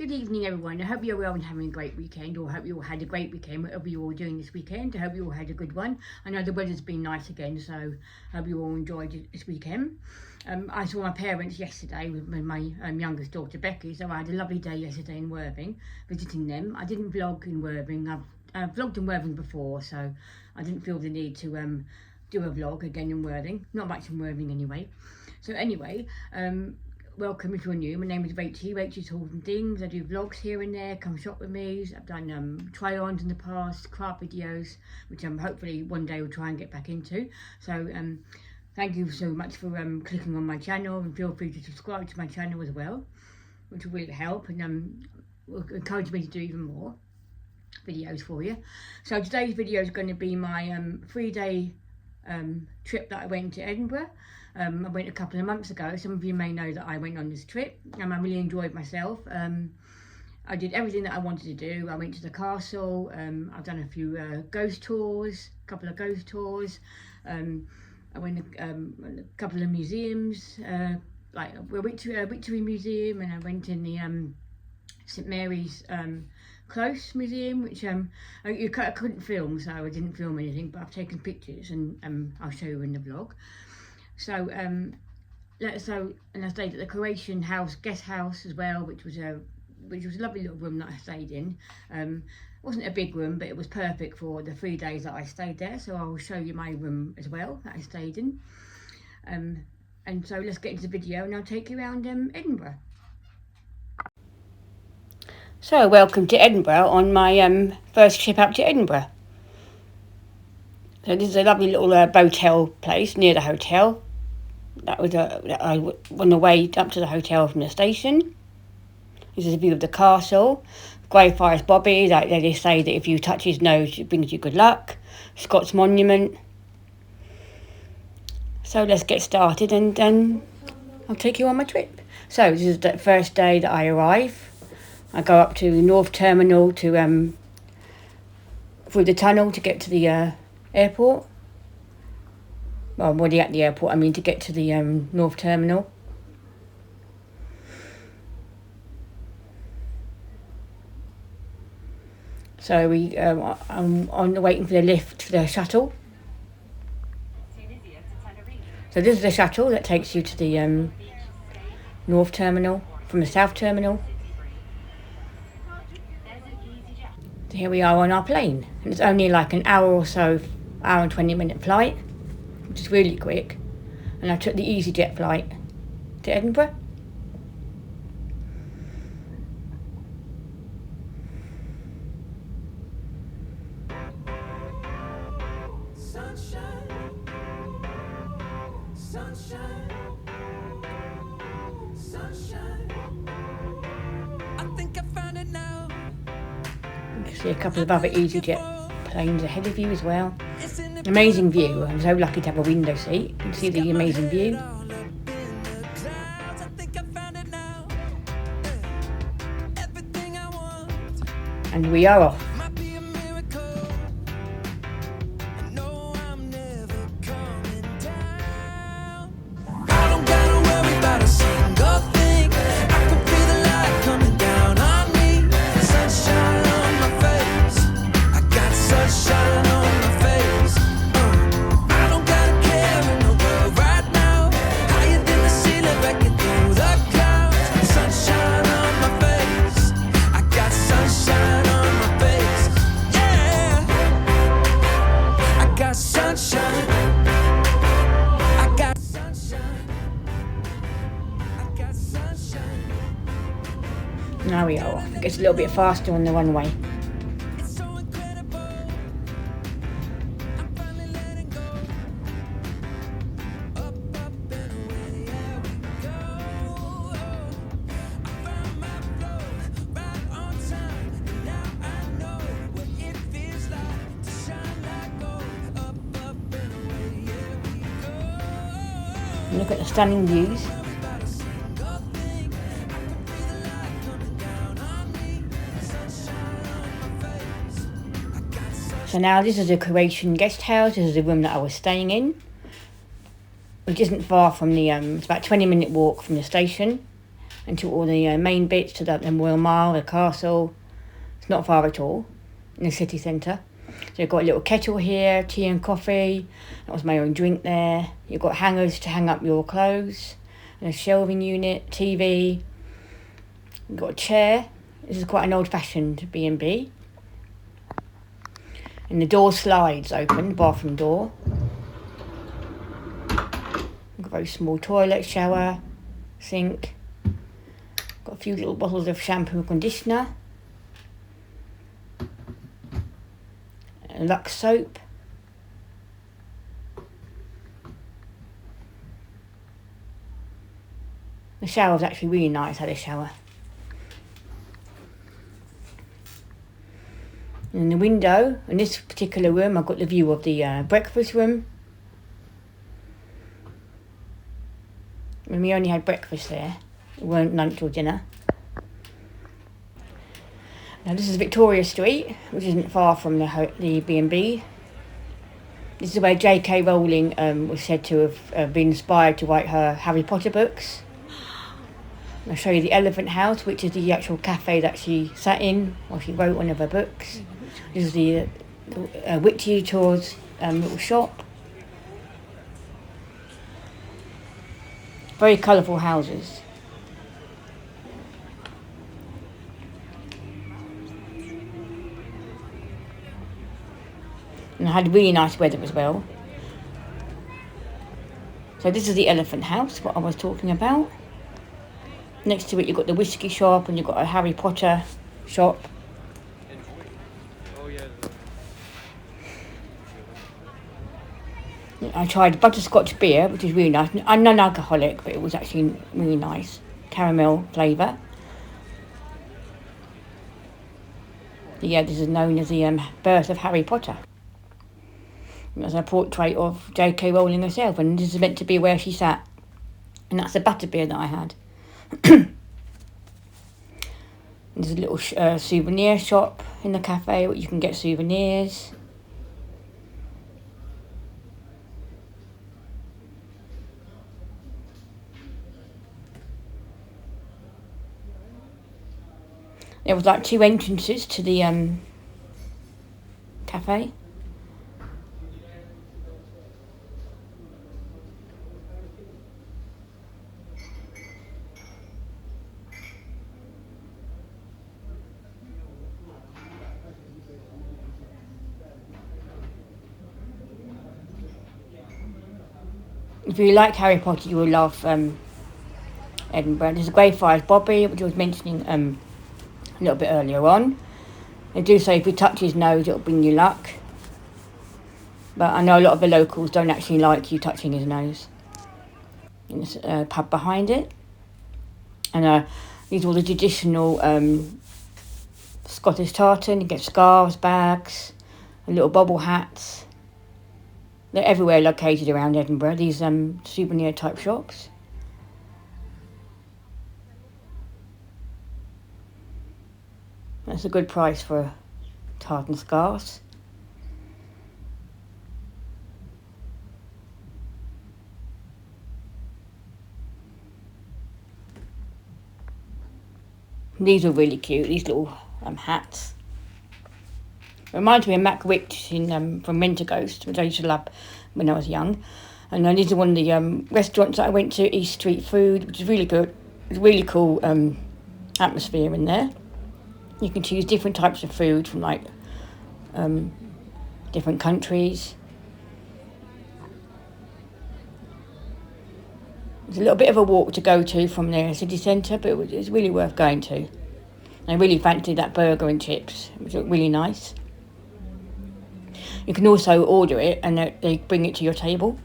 Good evening, everyone. I hope you're well and having a great weekend, or I hope you all had a great weekend, whatever you're all doing this weekend. I hope you all had a good one. I know the weather's been nice again, so I hope you all enjoyed it this weekend. I saw my parents yesterday with my youngest daughter, Becky, so I had a lovely day yesterday in Worthing, visiting them. I didn't vlog in Worthing. I've vlogged in Worthing before, so I didn't feel the need to do a vlog again in Worthing. Not much in Worthing anyway. So anyway, welcome if you're new. My name is Rachel's Halls and Things. I do vlogs here and there. Come shop with me. I've done try-ons in the past, craft videos, which I'm hopefully one day will try and get back into. So thank you so much for clicking on my channel, and feel free to subscribe to my channel as well, which will really help and will encourage me to do even more videos for you. So today's video is going to be my 3-day trip that I went to Edinburgh. I went a couple of months ago. Some of you may know that I went on this trip and I really enjoyed myself. I did everything that I wanted to do. I went to the castle. I've done a few ghost tours, a couple of ghost tours. I went a couple of museums, like we went to a Victory Museum, and I went in the St Mary's Close Museum, which I couldn't film, so I didn't film anything, but I've taken pictures and I'll show you in the vlog. So and I stayed at the Croatian House guest house as well, which was a lovely little room that I stayed in. It wasn't a big room, but it was perfect for the 3 days that I stayed there. So I will show you my room as well that I stayed in. And so let's get into the video, and I'll take you around Edinburgh. So welcome to Edinburgh on my first trip out to Edinburgh. So this is a lovely little botel place near the hotel. That was I on the way up to the hotel from the station. This is a view of the castle. Greyfriars Bobby, they say that if you touch his nose, it brings you good luck. Scots Monument. So let's get started, and then I'll take you on my trip. So this is the first day that I arrive. I go up to North Terminal to through the tunnel to get to the airport. Well, I'm already at the airport. I mean, to get to the North Terminal. So I'm waiting for the lift for the shuttle. So this is the shuttle that takes you to the North Terminal from the South Terminal. So here we are on our plane, and it's only like an hour or so, hour and 20-minute flight, which is really quick. And I took the EasyJet flight to Edinburgh. You can see a couple of other EasyJet planes ahead of you as well. Amazing view. I'm so lucky to have a window seat. You can see the amazing view. And we are off. Now we are off. It gets a little bit faster on the runway. And look at the stunning views. So now this is a Croatian guest house. This is the room that I was staying in, which isn't far from the, it's about a 20-minute walk from the station. and to all the main bits, to the Royal Mile, the castle. It's not far at all, in the city centre. So you've got a little kettle here, tea and coffee. That was my own drink there. You've got hangers to hang up your clothes, and a shelving unit, TV. You've got a chair. This is quite an old-fashioned B&B. And the door slides open, the bathroom door. You've got a very small toilet, shower, sink. Got a few little bottles of shampoo and conditioner. Lux soap. The shower was actually really nice. I had a shower. And in the window, in this particular room, I've got the view of the breakfast room. And we only had breakfast there. It weren't lunch or dinner. Now this is Victoria Street, which isn't far from the B&B. This is where J.K. Rowling was said to have been inspired to write her Harry Potter books. I'll show you the Elephant House, which is the actual cafe that she sat in while she wrote one of her books. This is the Witchy Tours little shop. Very colourful houses. And I had really nice weather as well. So this is the Elephant House, what I was talking about. Next to it you've got the whiskey shop, and you've got a Harry Potter shop. I tried butterscotch beer, which is really nice. I'm non-alcoholic, but it was actually really nice. Caramel flavour. Yeah, this is known as the birth of Harry Potter. There's a portrait of J.K. Rowling herself, and this is meant to be where she sat. And that's the butterbeer that I had. There's a little souvenir shop in the cafe where you can get souvenirs. There was like 2 entrances to the cafe. If you like Harry Potter, you will love Edinburgh. There's a Greyfriars Bobby, which I was mentioning a little bit earlier on. They do say if you touch his nose, it'll bring you luck. But I know a lot of the locals don't actually like you touching his nose. And there's a pub behind it. And these are all the traditional Scottish tartan. You get scarves, bags, and little bobble hats. They're everywhere located around Edinburgh, these souvenir type shops. That's a good price for tartan scarves. These are really cute, these little hats. Reminds me of Mac Rich from Winter Ghost, which I used to love when I was young. And these are one of the restaurants that I went to, East Street Food, which is really good. It's a really cool atmosphere in there. You can choose different types of food from like different countries. It's a little bit of a walk to go to from the city centre, but it's really worth going to. I really fancied that burger and chips, which looked really nice. You can also order it and they bring it to your table.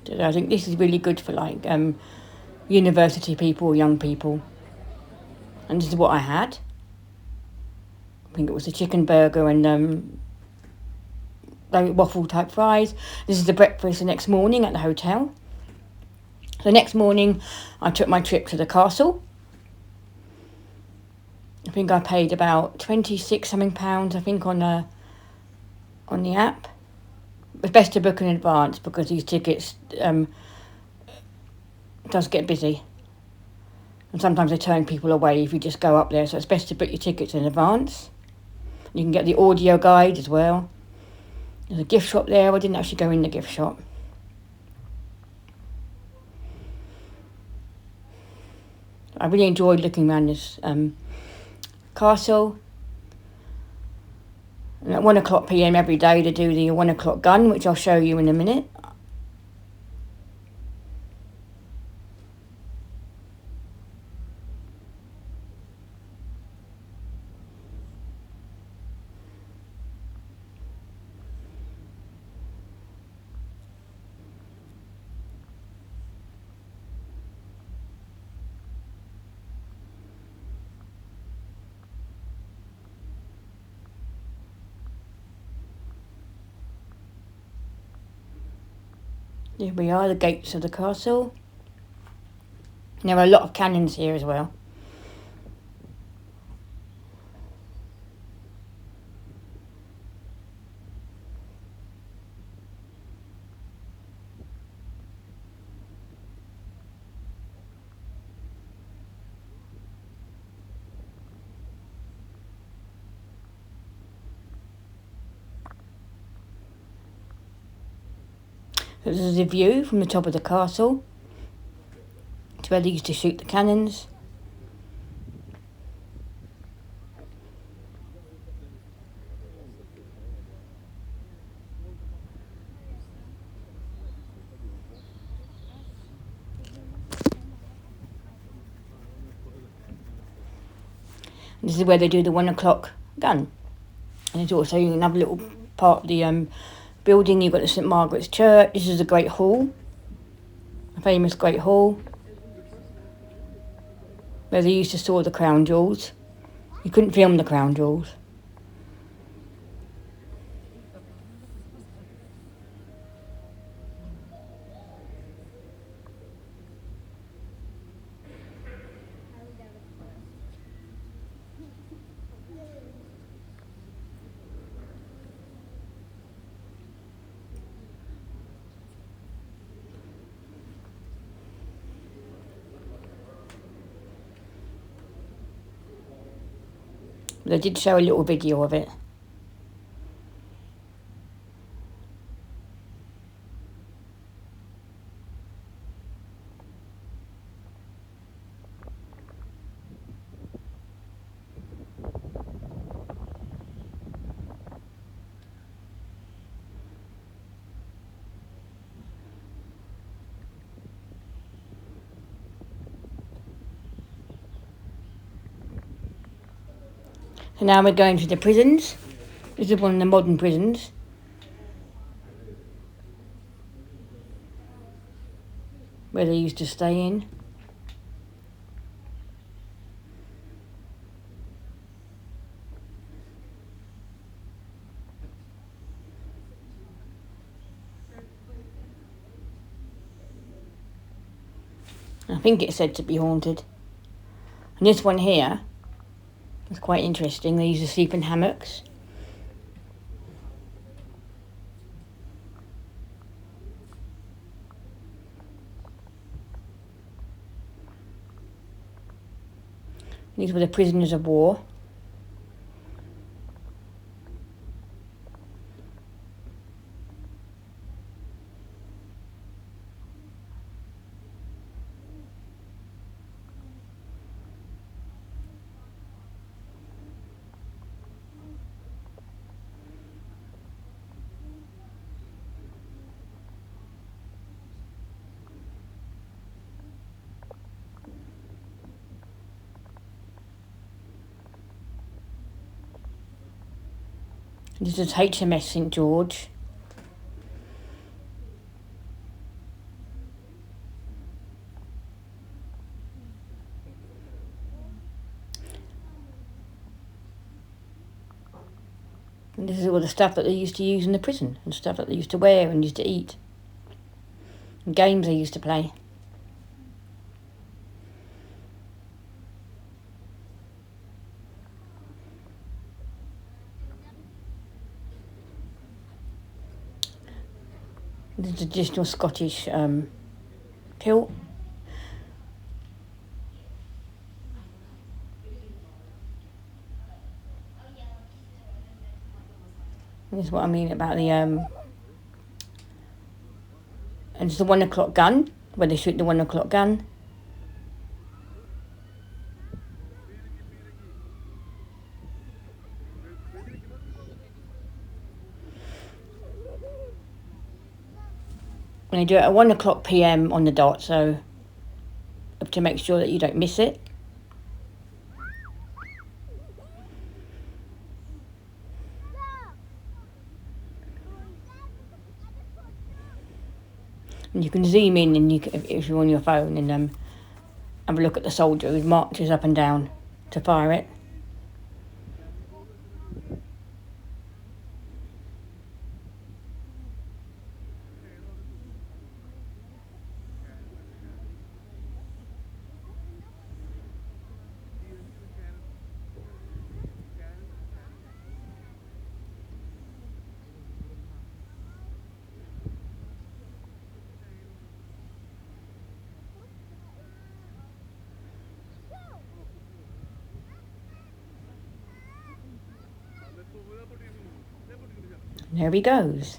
So I think this is really good for like university people or young people. And this is what I had. I think it was a chicken burger and waffle type fries. This is the breakfast the next morning at the hotel. The next morning I took my trip to the castle. I think I paid about £26 something I think on the app. it's best to book in advance because these tickets does get busy. And sometimes they turn people away if you just go up there. So it's best to book your tickets in advance. You can get the audio guide as well. There's a gift shop there. I didn't actually go in the gift shop. I really enjoyed looking around this castle. And at 1:00 p.m. every day they do the 1:00 gun, which I'll show you in a minute. Here we are, the gates of the castle. There are a lot of cannons here as well. This is a view from the top of the castle. It's where they used to shoot the cannons. This is where they do the 1:00 gun. And there's also another little part of the building. You've got the St Margaret's Church. This is a great hall, a famous great hall, where they used to store the crown jewels. You couldn't film the crown jewels. They did show a little video of it. So now we're going to the prisons. This is one of the modern prisons. Where they used to stay in. I think it's said to be haunted. And this one here is quite interesting. They used to sleep in hammocks. These were the prisoners of war. This is HMS St George. And this is all the stuff that they used to use in the prison, and stuff that they used to wear and used to eat. And games they used to play. the traditional Scottish kilt. This is what I mean about the and it's the 1 o'clock gun, where they shoot the 1 o'clock gun. And they do it at 1 o'clock PM on the dot, so to make sure that you don't miss it. And you can zoom in, and you can, if you're on your phone, and have a look at the soldier who marches up and down to fire it. There he goes.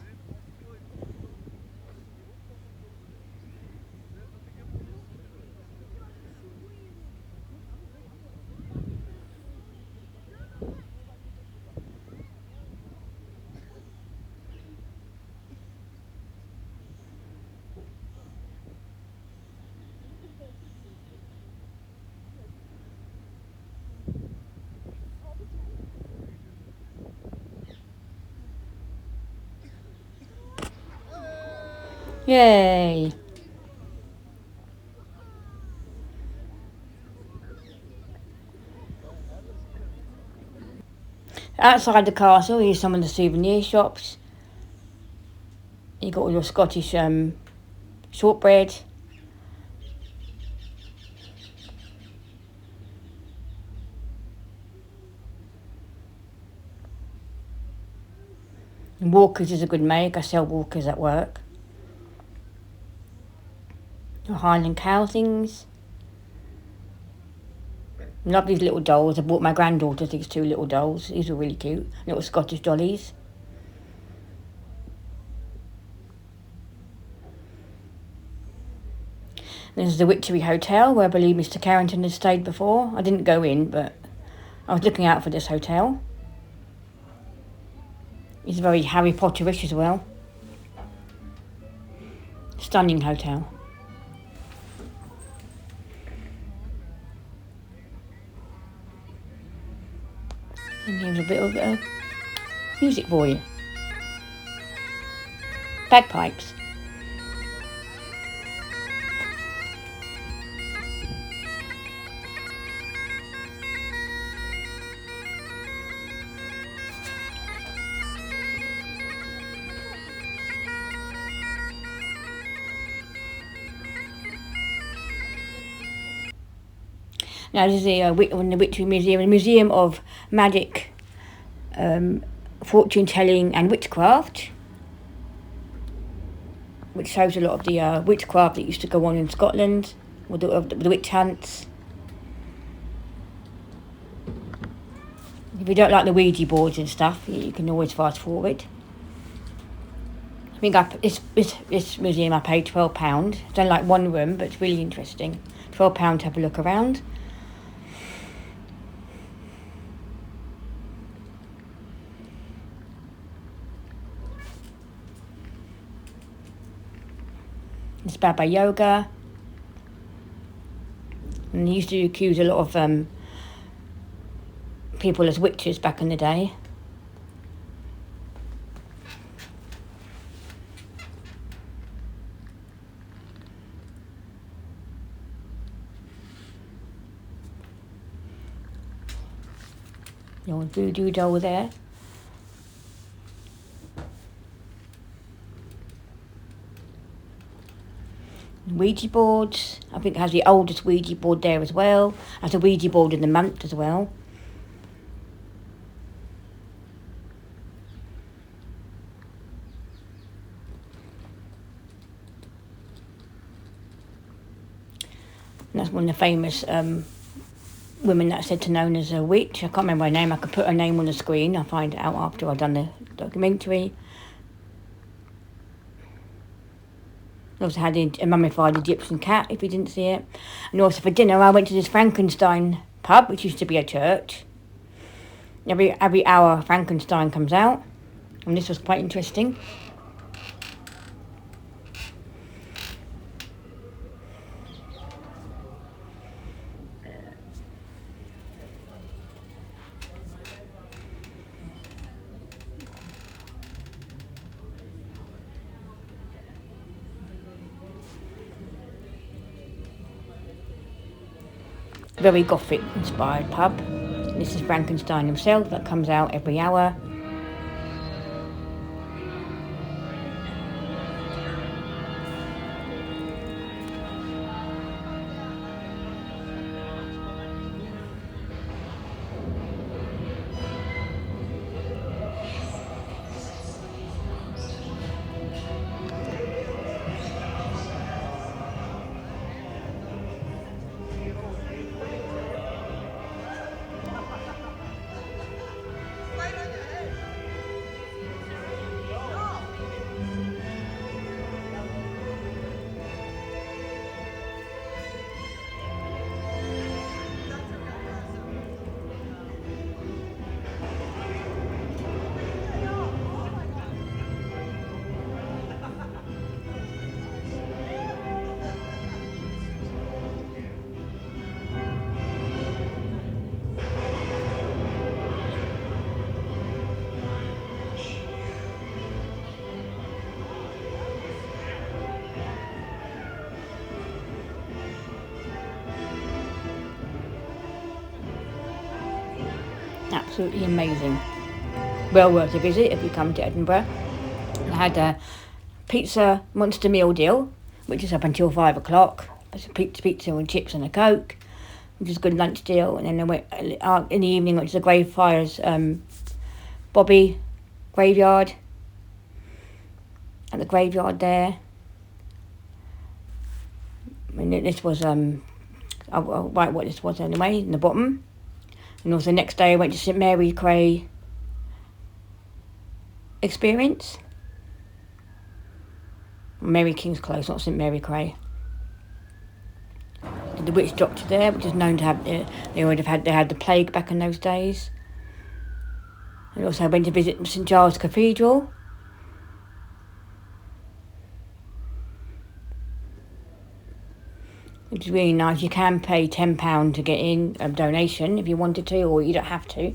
Yay! Outside the castle, here's some of the souvenir shops. You got all your Scottish shortbread. And Walkers is a good make. I sell Walkers at work. Your Highland cow things. Love these little dolls. I bought my granddaughter these 2 little dolls. These are really cute. Little Scottish dollies. This is the Witchery Hotel, where I believe Mr. Carrington had stayed before. I didn't go in, but I was looking out for this hotel. It's very Harry Potterish as well. Stunning hotel. And here's a bit of music for you. Bagpipes. Now this is the Witchery Museum, a museum of magic, fortune telling and witchcraft, which shows a lot of the witchcraft that used to go on in Scotland, with the witch hunts. If you don't like the Ouija boards and stuff, you can always fast forward. I think this museum I paid £12. It's only like 1 room, but it's really interesting. £12 to have a look around. It's Baba Yoga. And they used to accuse a lot of people as witches back in the day. Your voodoo doll there. Ouija boards. I think it has the oldest Ouija board there as well. Has a Ouija board in the month as well. And that's one of the famous women that's said to known as a witch. I can't remember her name. I could put her name on the screen. I'll find it out after I've done the documentary. Also had a mummified Egyptian cat, if you didn't see it. And also for dinner, I went to this Frankenstein pub, which used to be a church. Every hour, Frankenstein comes out, and this was quite interesting. Very Gothic inspired pub. This is Frankenstein himself that comes out every hour. Absolutely amazing. Well worth a visit if you come to Edinburgh. I had a pizza monster meal deal, which is up until 5 o'clock. It's a pizza and chips and a Coke, which is a good lunch deal. And then I went in the evening, went to the Greyfriars Bobby graveyard. At the graveyard there. And this was I'll write what this was anyway in the bottom. And also the next day I went to St Mary Cray Experience. Mary King's Close, not St Mary Cray. Did the witch doctor there, which is known to have they had the plague back in those days. And also I went to visit St Giles Cathedral. Which is really nice. You can pay £10 to get in, a donation if you wanted to, or you don't have to.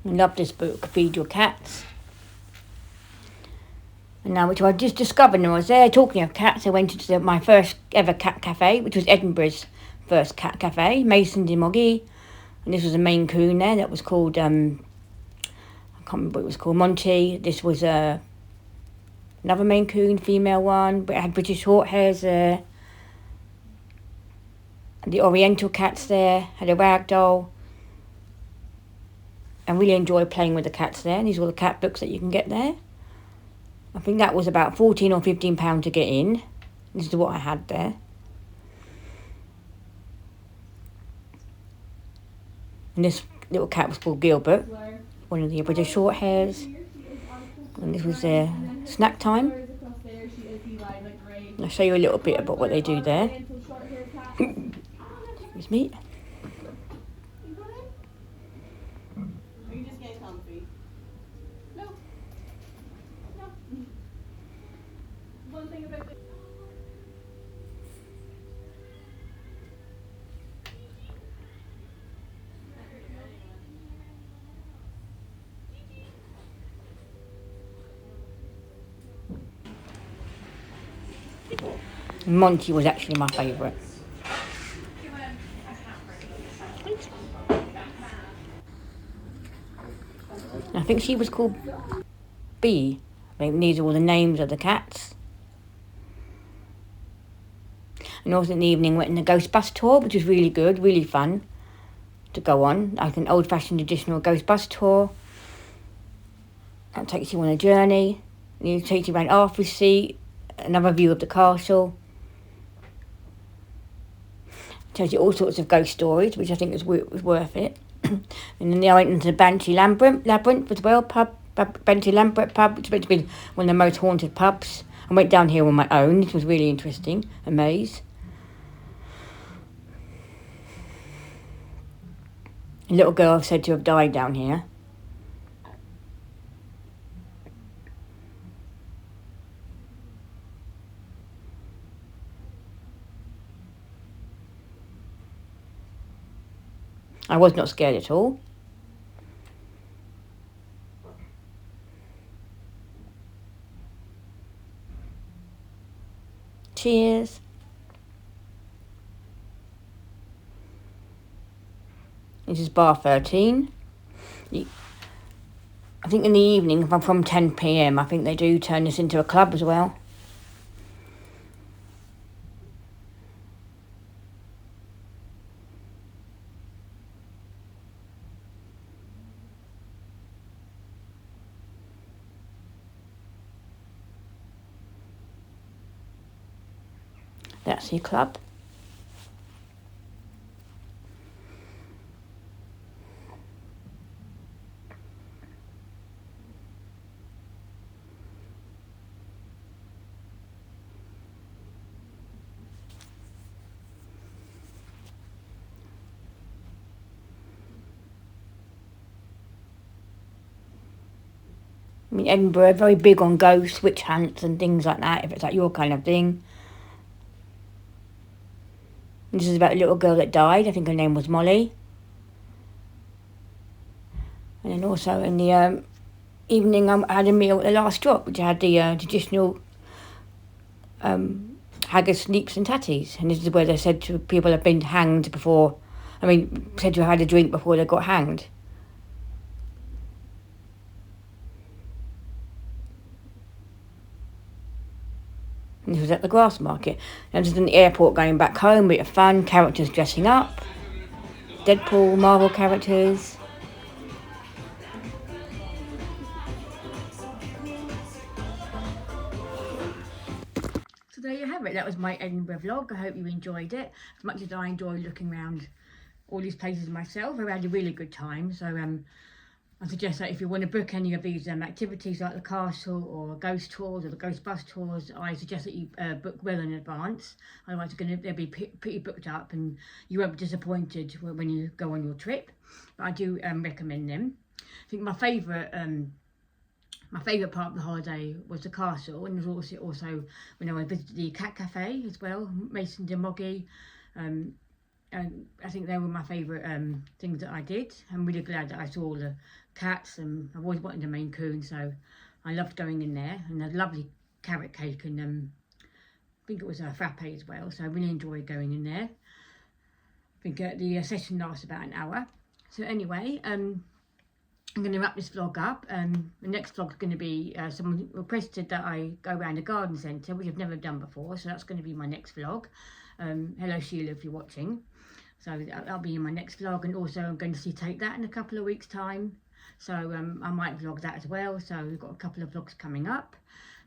I love this book, Cathedral Cats. And now, which I just discovered when I was there, talking of cats, I went into my first ever cat cafe, which was Edinburgh's first cat cafe, Mason de Moggy. And this was a Maine Coon there that was called, I can't remember what it was called, Monty. This was another Maine Coon, female one, but it had British Shorthairs there. And the Oriental cats there, had a ragdoll. I really enjoy playing with the cats there. These are all the cat books that you can get there. I think that was about £14 or £15 to get in. This is what I had there. And this little cat was called Gilbert, one of the British Shorthairs. And this was their snack time. I'll show you a little bit about what they do there. Excuse me. Monty was actually my favourite. I think she was called B. I think these are all the names of the cats. And also in the evening went on the ghost bus tour, which was really good, really fun to go on. Like an old-fashioned traditional ghost bus tour. That takes you on a journey. And it takes you around Arthur's Seat, another view of the castle. Tells you all sorts of ghost stories, which I think was worth it. And then I went into the Banshee Labyrinth as well, Banshee Labyrinth pub, which is meant to be one of the most haunted pubs. I went down here on my own. This was really interesting, a maze. A little girl said to have died down here. I was not scared at all. Cheers. This is bar 13. I think in the evening, from 10 p.m, I think they do turn this into a club as well. That's your club. I mean, Edinburgh are very big on ghosts, witch hunts and things like that, if it's like your kind of thing. This is about a little girl that died. I think her name was Molly. And then also in the evening, I had a meal at the Last Drop, which had the traditional haggis, neeps and tatties. And this is where they said to people have been hanged before, said to have had a drink before they got hanged. And this was at the grass market. And this is in the airport going back home, a bit of fun, characters dressing up. Deadpool, Marvel characters. So there you have it. That was my Edinburgh vlog. I hope you enjoyed it. As much as I enjoy looking around all these places myself, I had a really good time. So I suggest that if you want to book any of these activities like the castle or ghost tours or the ghost bus tours, I suggest that you book well in advance. Otherwise they'll be pretty booked up and you won't be disappointed when you go on your trip. But I do recommend them. I think my favourite part of the holiday was the castle, and there was also when I visited the cat cafe as well, Mason de Moggy. And I think they were my favourite things that I did. I'm really glad that I saw all the cats, and I've always wanted a Maine Coon, so I loved going in there. And a lovely carrot cake, and I think it was a frappe as well, so I really enjoyed going in there. I think the session lasts about an hour. So anyway, I'm going to wrap this vlog up. The next vlog is going to be someone requested that I go around a garden centre, which I've never done before, so that's going to be my next vlog. Hello Sheila, if you're watching. So that'll be in my next vlog, and also I'm going to see Take That in a couple of weeks time, so I might vlog that as well. So we've got a couple of vlogs coming up.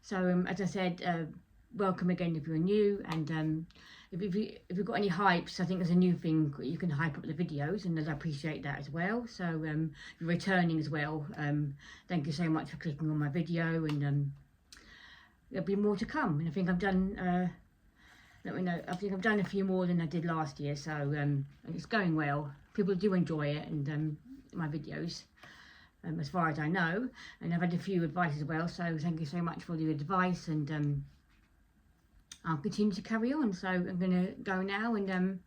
So as I said, welcome again if you're new, and if you've got any hypes, I think there's a new thing, you can hype up the videos, and I appreciate that as well. So if you're returning as well, thank you so much for clicking on my video, and there'll be more to come. And I think I've done let me know. I think I've done a few more than I did last year, so and it's going well. People do enjoy it, and my videos, as far as I know. And I've had a few advice as well, so thank you so much for the advice, and I'll continue to carry on. So I'm going to go now, and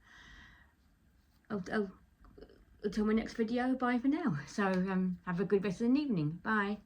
until my next video, bye for now. So have a good rest of the evening. Bye.